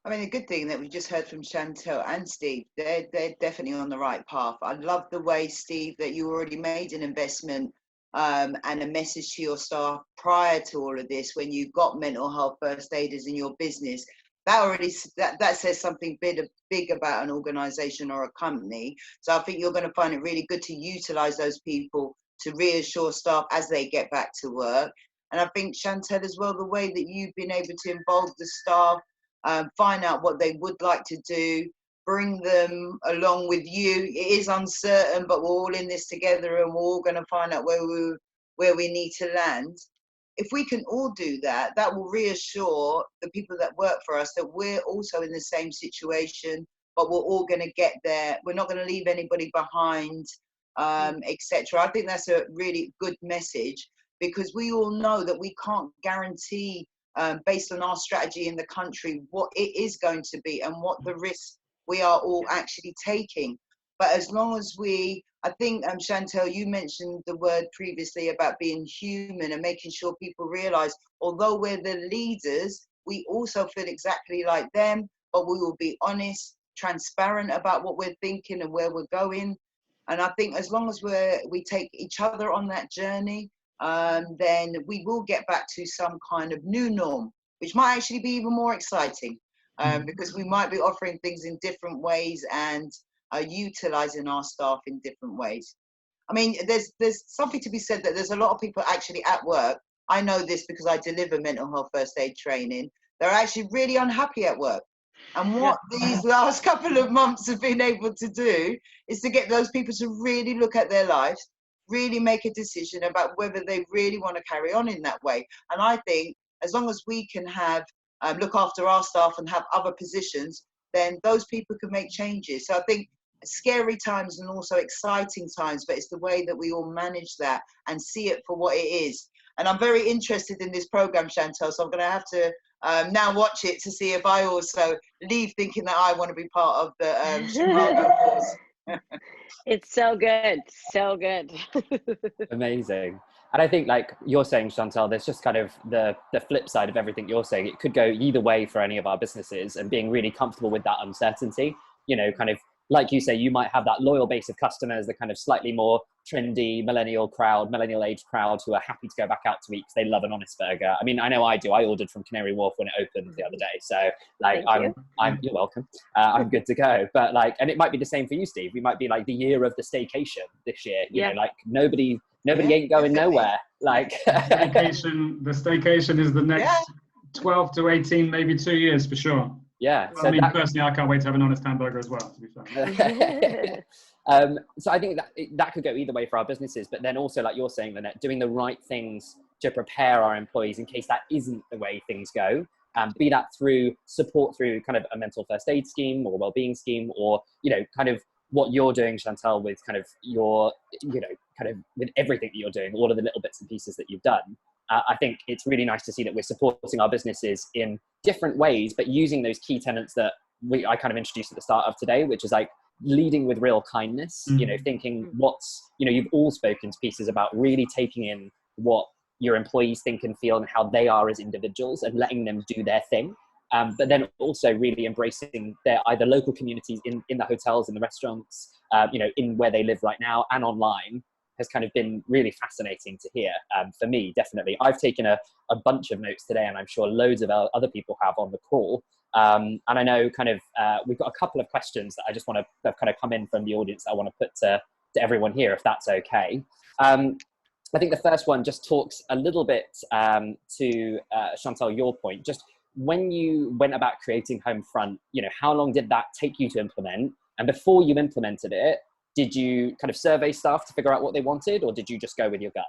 Speaker 3: I mean, a good thing that we just heard from Chantal and Steve, they're definitely on the right path. I love the way, Steve, that you already made an investment and a message to your staff prior to all of this, when you got mental health first aiders in your business, that says something big about an organization or a company. So I think you're going to find it really good to utilize those people to reassure staff as they get back to work. And I think, Chantal, as well, the way that you've been able to involve the staff, find out what they would like to do, bring them along with you. It is uncertain, but we're all in this together, and we're all going to find out where we need to land. If we can all do that, that will reassure the people that work for us that we're also in the same situation, but we're all going to get there. We're not going to leave anybody behind, etc. I think that's a really good message, because we all know that we can't guarantee, based on our strategy in the country, what it is going to be and what the risks we are all actually taking. But as long as I think, Chantal, you mentioned the word previously about being human and making sure people realize, although we're the leaders, we also feel exactly like them, but we will be honest, transparent about what we're thinking and where we're going. And I think as long as we take each other on that journey, then we will get back to some kind of new norm, which might actually be even more exciting, because we might be offering things in different ways and utilizing our staff in different ways. I mean, there's something to be said that there's a lot of people actually at work. I know this because I deliver mental health first aid training. They're actually really unhappy at work. And what these last couple of months have been able to do is to get those people to really look at their lives, really make a decision about whether they really want to carry on in that way. And I think as long as we can have look after our staff and have other positions, then those people can make changes. So I think scary times and also exciting times, but it's the way that we all manage that and see it for what it is. And I'm very interested in this program, Chantal, so I'm going to have to now watch it to see if I also leave thinking that I want to be part of the Chicago force.
Speaker 4: It's so good, so good.
Speaker 2: Amazing. And I think, like you're saying, Chantal, there's just kind of the flip side of everything you're saying. It could go either way for any of our businesses, and being really comfortable with that uncertainty, you know, kind of like you say, you might have that loyal base of customers, the kind of slightly more trendy millennial age crowd who are happy to go back out to eat because they love an honest burger. I mean, I know I do. I ordered from Canary Wharf when it opened the other day. So like, you're welcome. I'm good to go. But like, and it might be the same for you, Steve. We might be like the year of the staycation this year. You know, like nobody ain't going nowhere. Like
Speaker 5: the staycation is the next 12 to 18, maybe 2 years for sure.
Speaker 2: Yeah.
Speaker 5: Well, so I mean, personally, I can't wait to have an honest hamburger as well, to be fair.
Speaker 2: So I think that could go either way for our businesses, but then also, like you're saying, Lynette, doing the right things to prepare our employees in case that isn't the way things go. Be that through support through kind of a mental first aid scheme or wellbeing scheme, or, you know, kind of what you're doing, Chantal, with kind of your, you know, kind of with everything that you're doing, all of the little bits and pieces that you've done. I think it's really nice to see that we're supporting our businesses in different ways, but using those key tenets that I kind of introduced at the start of today, which is like leading with real kindness, you know, thinking you know, you've all spoken to pieces about really taking in what your employees think and feel and how they are as individuals and letting them do their thing. But then also really embracing their either local communities in the hotels, in the restaurants, you know, in where they live right now and online, has kind of been really fascinating to hear. For me, definitely. I've taken a bunch of notes today, and I'm sure loads of other people have on the call. And I know kind of we've got a couple of questions that I just want to kind of come in from the audience that I want to put to everyone here, if that's okay. I think the first one just talks a little bit to Chantal, your point. Just when you went about creating Homefront, you know, how long did that take you to implement? And before you implemented it, did you kind of survey staff to figure out what they wanted, or did you just go with your gut?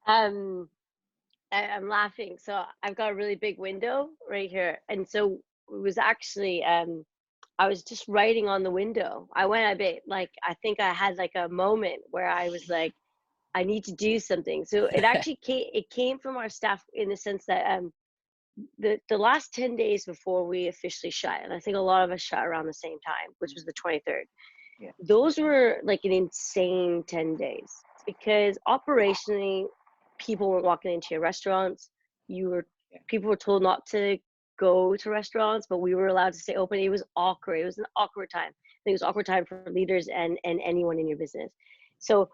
Speaker 4: I'm laughing. So I've got a really big window right here. And so it was actually, I was just writing on the window. I went a bit like, I think I had like a moment where I was like, I need to do something. So it actually came from our staff in the sense that the last 10 days before we officially shut, and I think a lot of us shut around the same time, which was the 23rd. Yeah. Those were like an insane 10 days because operationally, people weren't walking into your restaurants. People were told not to go to restaurants, but we were allowed to stay open. It was awkward. It was an awkward time. I think it was an awkward time for leaders and anyone in your business. So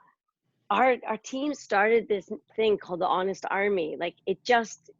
Speaker 4: our team started this thing called the Honest Army. Like they just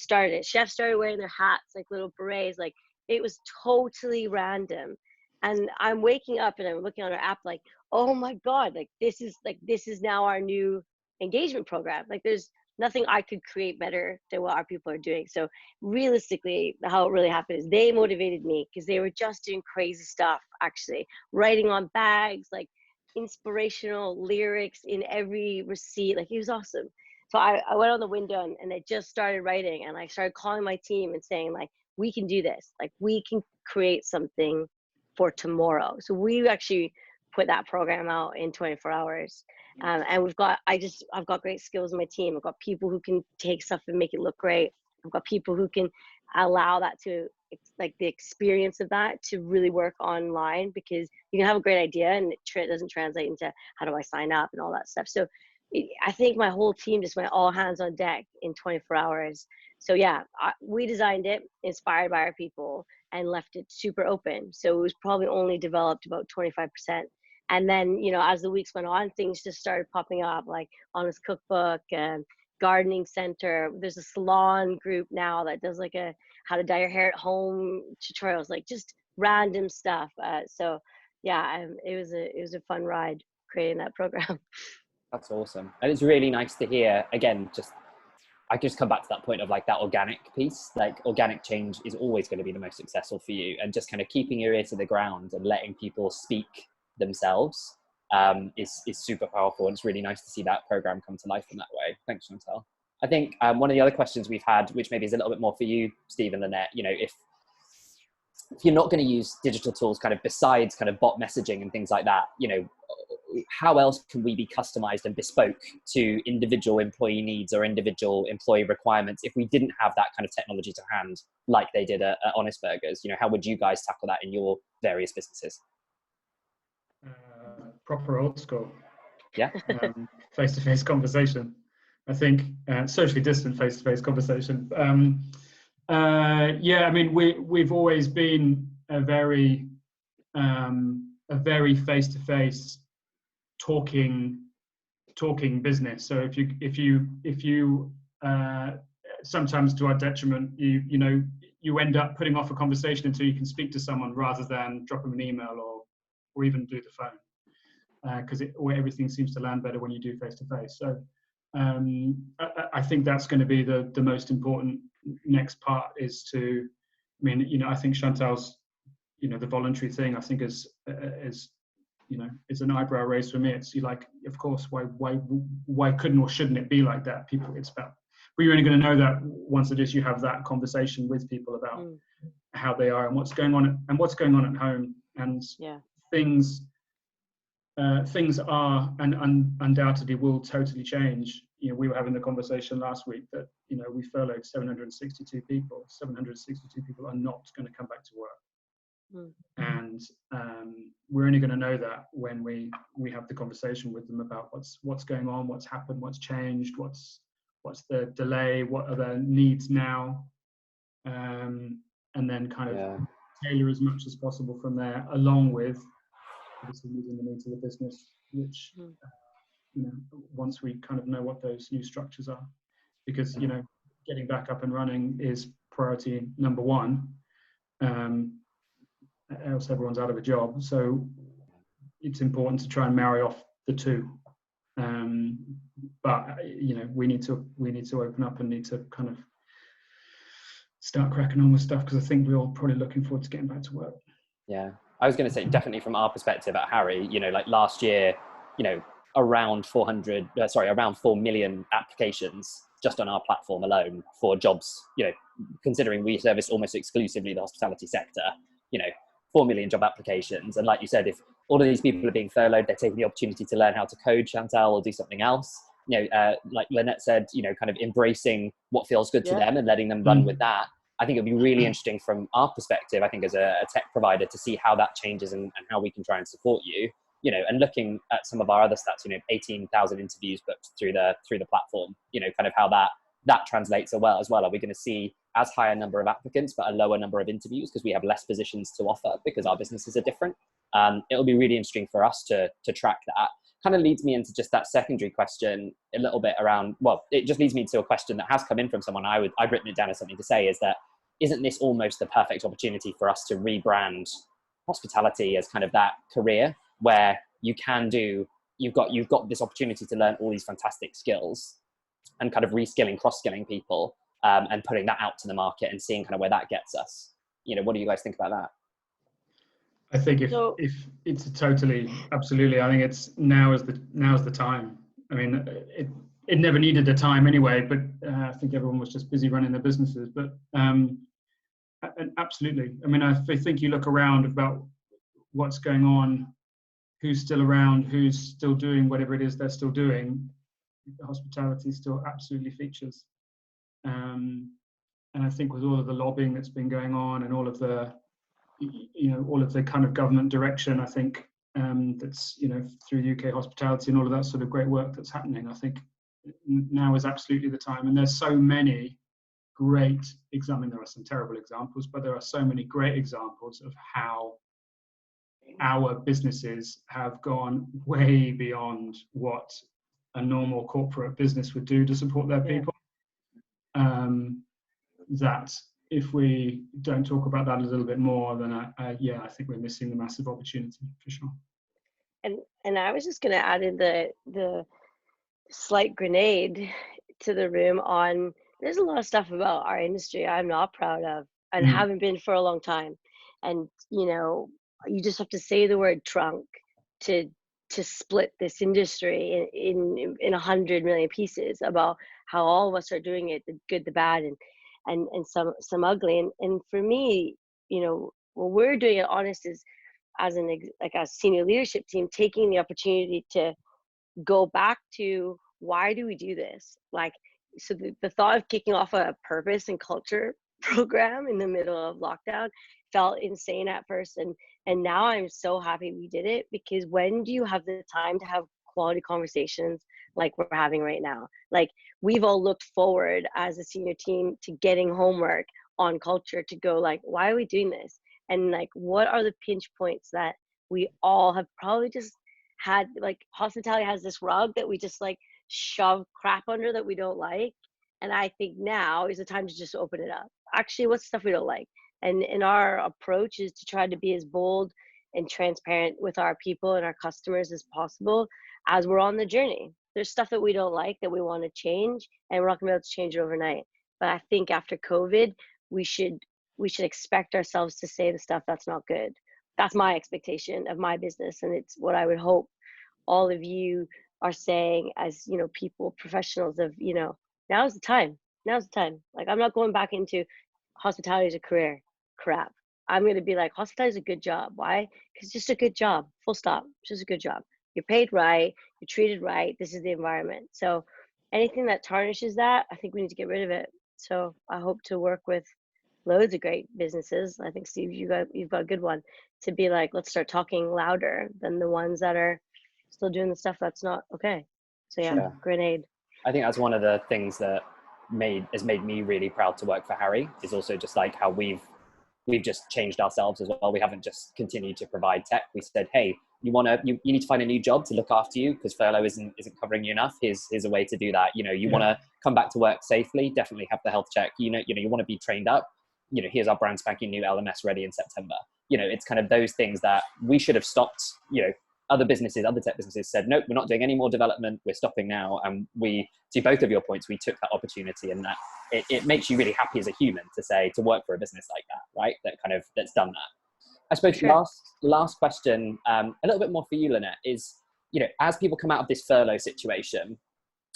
Speaker 4: started it. Chefs started wearing their hats, like little berets. Like it was totally random. And I'm waking up and I'm looking on our app like, oh my God, this is now our new engagement program. Like there's nothing I could create better than what our people are doing. So realistically, how it really happened is they motivated me because they were just doing crazy stuff, actually writing on bags, like inspirational lyrics in every receipt. Like it was awesome. So I went on the window and I just started writing, and I started calling my team and saying like, we can do this. Like we can create something for tomorrow. So we actually put that program out in 24 hours. And I've got great skills in my team. I've got people who can take stuff and make it look great. I've got people who can allow that to, like the experience of that to really work online, because you can have a great idea and it doesn't translate into how do I sign up and all that stuff. So I think my whole team just went all hands on deck in 24 hours. So yeah, we designed it inspired by our people and left it super open. So it was probably only developed about 25%. And then, as the weeks went on, things just started popping up, like Honest Cookbook and gardening center. There's a salon group now that does like a how to dye your hair at home tutorials, like just random stuff. So yeah, it was a fun ride creating that program.
Speaker 2: That's awesome. And it's really nice to hear, again, I just come back to that point of like that organic piece. Like organic change is always going to be the most successful for you, and just kind of keeping your ear to the ground and letting people speak themselves is super powerful. And it's really nice to see that program come to life in that way. Thanks, Chantal. I think one of the other questions we've had, which maybe is a little bit more for you, Steve and Lynette, if you're not going to use digital tools kind of besides kind of bot messaging and things like that, how else can we be customized and bespoke to individual employee needs or individual employee requirements if we didn't have that kind of technology to hand like they did at Honest Burgers? How would you guys tackle that in your various businesses?
Speaker 5: Proper old school.
Speaker 2: Yeah.
Speaker 5: Face-to-face conversation. I think socially distant face-to-face conversation. Yeah, I mean, we've always been a very face-to-face talking business. So if you sometimes to our detriment, you end up putting off a conversation until you can speak to someone rather than drop them an email or even do the phone, because everything seems to land better when you do face-to-face. So I think that's going to be the most important next part is to, I think Chantal's, the voluntary thing, I think is an eyebrow raise for me. It's like, of course, why couldn't or shouldn't it be like that? People, it's about, but you're only going to know that once it is you have that conversation with people about how they are and what's going on at home. And things are and undoubtedly will totally change. We were having the conversation last week that we furloughed 762 people. 762 people are not going to come back to work, and we're only going to know that when we have the conversation with them about what's going on, what's happened, what's changed, what's the delay, what are their needs now, and then kind of tailor as much as possible from there, along with obviously meeting the needs of the business, which once we kind of know what those new structures are, because getting back up and running is priority number one, else everyone's out of a job. So it's important to try and marry off the two, but we need to open up and need to kind of start cracking on with stuff, because I think we're all probably looking forward to getting back to work.
Speaker 2: Yeah, I was going to say, definitely from our perspective at Harri, like last year, around 4 million applications just on our platform alone for jobs, considering we service almost exclusively the hospitality sector, 4 million job applications. And like you said, if all of these people are being furloughed, they're taking the opportunity to learn how to code, Chantal, or do something else. Like Lynette said, kind of embracing what feels good to them and letting them run with that. I think it'd be really interesting from our perspective, I think as a tech provider, to see how that changes and how we can try and support you, and looking at some of our other stats, 18,000 interviews booked through the platform, kind of how that translates as well. Are we going to see as high a number of applicants, but a lower number of interviews because we have less positions to offer because our businesses are different? It'll be really interesting for us to track that. kind of leads me into just that secondary question a little bit around, well, it just leads me to a question that has come in from someone. I've written it down as something to say, is that, isn't this almost the perfect opportunity for us to rebrand hospitality as kind of that career where you can do, you've got this opportunity to learn all these fantastic skills and kind of reskilling, cross-skilling people, and putting that out to the market and seeing kind of where that gets us. You know, what do you guys think about that?
Speaker 5: I think if it's absolutely, I think it's now's the time. I mean, it never needed a time anyway, but I think everyone was just busy running their businesses. But absolutely, I mean, I think you look around about what's going on, who's still around, who's still doing whatever it is they're still doing. Hospitality still absolutely features. And I think with all of the lobbying that's been going on and all of the kind of government direction, I think that's, through UK hospitality and all of that sort of great work that's happening, I think now is absolutely the time. And there's so many great examples. I mean, there are some terrible examples, but there are so many great examples of how our businesses have gone way beyond what a normal corporate business would do to support their people. That if we don't talk about that a little bit more, then I think we're missing the massive opportunity for sure.
Speaker 4: And I was just going to add in the slight grenade to the room on, there's a lot of stuff about our industry I'm not proud of and haven't been for a long time. And, you just have to say the word trunk to split this industry in 100 million pieces about how all of us are doing it, the good, the bad, and some ugly. And for me, what we're doing at Honest is, as a senior leadership team, taking the opportunity to go back to, why do we do this? So the thought of kicking off a purpose and culture program in the middle of lockdown felt insane at first, and now I'm so happy we did it, because when do you have the time to have quality conversations like we're having right now? Like, we've all looked forward as a senior team to getting homework on culture, to go like, why are we doing this? And like, what are the pinch points that we all have probably just had? Like, hospitality has this rug that we just like shove crap under that we don't like. And I think now is the time to just open it up. Actually, what's stuff we don't like? And our approach is to try to be as bold and transparent with our people and our customers as possible as we're on the journey. There's stuff that we don't like that we want to change, and we're not going to be able to change it overnight. But I think after COVID, we should expect ourselves to say the stuff that's not good. That's my expectation of my business, and it's what I would hope all of you are saying as, people, professionals of, now's the time. Like, I'm not going back into hospitality as a career. Crap. I'm going to be like, hospitality is a good job. Why? Because it's just a good job. Full stop. It's just a good job. You're paid right. You're treated right. This is the environment. So anything that tarnishes that, I think we need to get rid of it. So I hope to work with loads of great businesses. I think, Steve, you've got a good one, to be like, let's start talking louder than the ones that are still doing the stuff that's not okay. So yeah. Grenade.
Speaker 2: I think that's one of the things that has made me really proud to work for Harri, is also just like how we've just changed ourselves as well. We haven't just continued to provide tech. We said, hey, you need to find a new job to look after you, because furlough isn't covering you enough. Here's a way to do that. You want to come back to work safely, definitely have the health check. You want to be trained up. Here's our brand spanking new LMS ready in September. It's kind of those things that we should have stopped. Other tech businesses said, nope, we're not doing any more development. We're stopping now. And to both of your points, we took that opportunity, and that it makes you really happy as a human to work for a business like that, right? That's done that. I suppose
Speaker 4: Sure.
Speaker 2: last question, a little bit more for you, Lynette, is, as people come out of this furlough situation,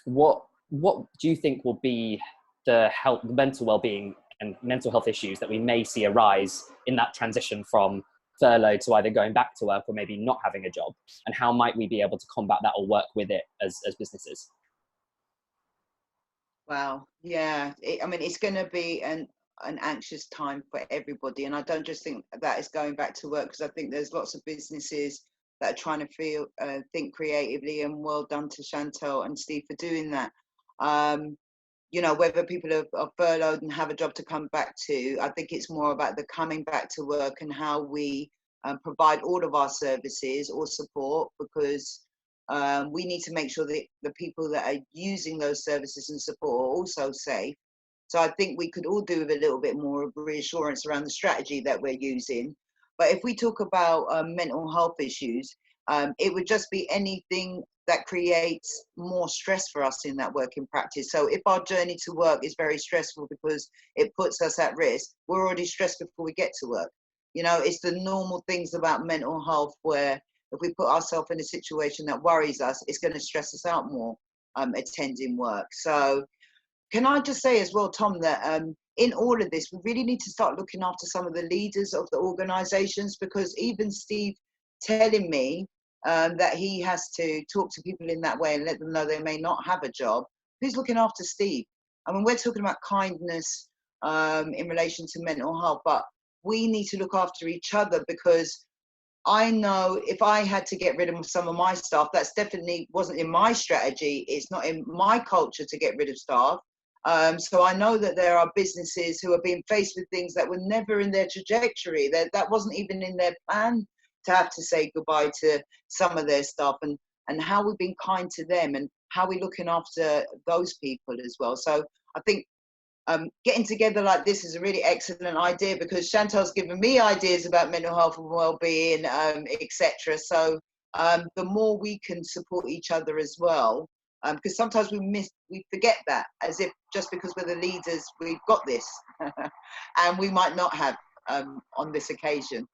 Speaker 2: what do you think will be the mental well-being and mental health issues that we may see arise in that transition from furlough to either going back to work or maybe not having a job? And how might we be able to combat that or work with it as businesses?
Speaker 3: Wow. Yeah. It's going to be an anxious time for everybody. And I don't just think that is going back to work, because I think there's lots of businesses that are trying to think creatively, and well done to Chantal and Steve for doing that. Whether people are furloughed and have a job to come back to, I think it's more about the coming back to work and how we provide all of our services or support, because we need to make sure that the people that are using those services and support are also safe. So I think we could all do with a little bit more of reassurance around the strategy that we're using. But if we talk about mental health issues, it would just be anything that creates more stress for us in that working practice. So if our journey to work is very stressful because it puts us at risk, we're already stressed before we get to work. You know, it's the normal things about mental health where if we put ourselves in a situation that worries us, it's going to stress us out more attending work. So can I just say as well, Tom, that in all of this, we really need to start looking after some of the leaders of the organisations, because even Steve telling me that he has to talk to people in that way and let them know they may not have a job, who's looking after Steve? I mean, we're talking about kindness in relation to mental health, but we need to look after each other, because I know if I had to get rid of some of my staff, that's definitely wasn't in my strategy. It's not in my culture to get rid of staff. So I know that there are businesses who are being faced with things that were never in their trajectory. That wasn't even in their plan to have to say goodbye to some of their staff, and how we've been kind to them and how we're looking after those people as well. So I think getting together like this is a really excellent idea, because Chantal's given me ideas about mental health and well-being, etc. So the more we can support each other as well, because sometimes we forget that, as if just because we're the leaders we've got this, and we might not have on this occasion.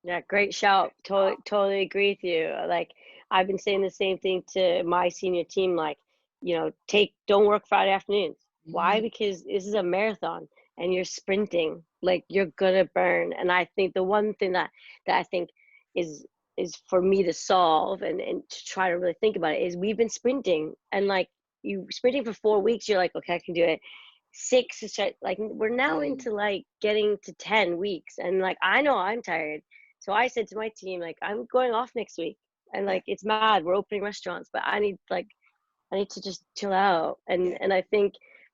Speaker 4: Yeah, great shout. Totally agree with you. Like, I've been saying the same thing to my senior team, like, you know, don't work Friday afternoons. Why? Because this is a marathon and you're sprinting, like you're gonna burn. And I think the one thing that I think is for me to solve and to try to really think about it is we've been sprinting, and like you sprinting for 4 weeks, you're like, okay, I can do it. 6 is like we're now into like getting to 10 weeks, and like I know I'm tired. So I said to my team, like, I'm going off next week, and like it's mad, we're opening restaurants, but I need to just chill out. And I think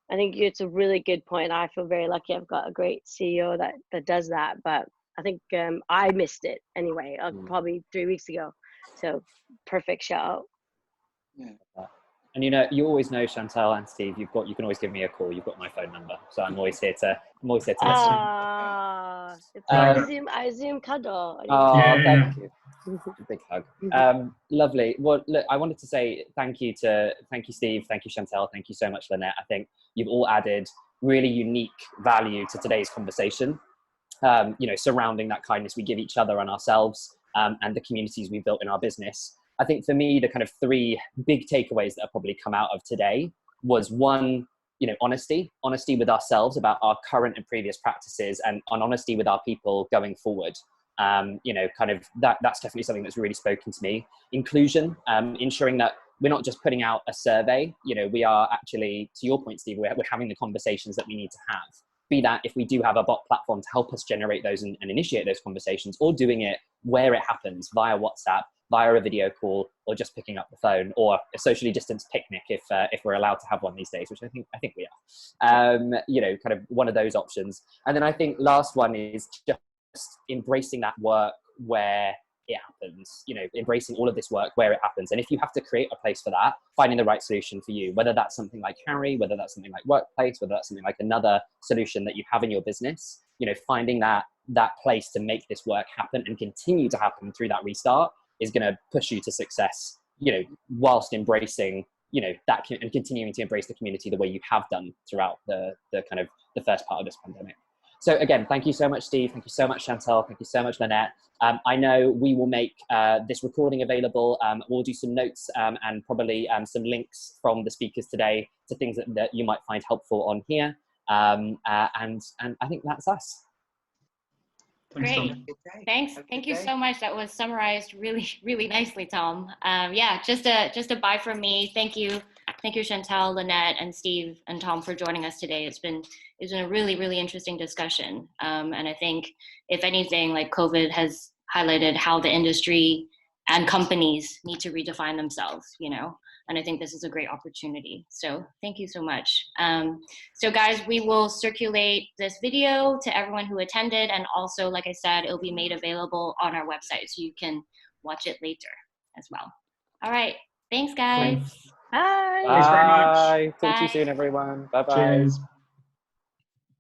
Speaker 4: it's a really good point. I feel very lucky. I've got a great CEO that does that. But I think I missed it anyway, probably 3 weeks ago. So perfect shout out.
Speaker 2: Yeah. And you always know, Chantal and Steve, you can always give me a call. You've got my phone number, so I'm always here to listen.
Speaker 4: It's like a Zoom cuddle.
Speaker 2: Thank you. A big hug. Lovely. Well, look, I wanted to say thank you, Steve. Thank you, Chantal. Thank you so much, Lynette. I think you've all added really unique value to today's conversation. Surrounding that kindness we give each other and ourselves, and the communities we've built in our business. I think for me, the kind of 3 big takeaways that have probably come out of today was, one, honesty with ourselves about our current and previous practices, and honesty with our people going forward. That's definitely something that's really spoken to me. Inclusion, ensuring that we're not just putting out a survey. We are actually, to your point, Steve, we're having the conversations that we need to have. Be that if we do have a bot platform to help us generate those and initiate those conversations, or doing it where it happens via WhatsApp, via a video call, or just picking up the phone, or a socially distanced picnic if we're allowed to have one these days, which I think we are. Kind of one of those options. And then I think last one is just embracing that work where it happens, embracing all of this work where it happens. And if you have to create a place for that, finding the right solution for you, whether that's something like Harri, whether that's something like Workplace, whether that's something like another solution that you have in your business, finding that place to make this work happen and continue to happen through that restart is going to push you to success, whilst embracing, that and continuing to embrace the community the way you have done throughout the kind of the first part of this pandemic. So again, thank you so much, Steve. Thank you so much, Chantal. Thank you so much, Lynette. I know we will make this recording available. We'll do some notes and probably some links from the speakers today to things that you might find helpful on here. And I think that's us.
Speaker 5: Thanks,
Speaker 1: Great.
Speaker 5: Tom.
Speaker 1: Thanks. Thank you so much. That was summarized really, really nicely, Tom. Just a bye from me. Thank you, Chantal, Lynette, and Steve and Tom for joining us today. It's been a really, really interesting discussion. And I think, if anything, like COVID has highlighted how the industry and companies need to redefine themselves, and I think this is a great opportunity. So thank you so much. So guys, we will circulate this video to everyone who attended, and also, like I said, it'll be made available on our website, so you can watch it later as well. All right. Thanks, guys.
Speaker 4: Bye.
Speaker 5: Thanks very much.
Speaker 2: Bye. Talk to you
Speaker 1: Bye.
Speaker 2: soon, everyone. Bye bye.
Speaker 5: Cheers.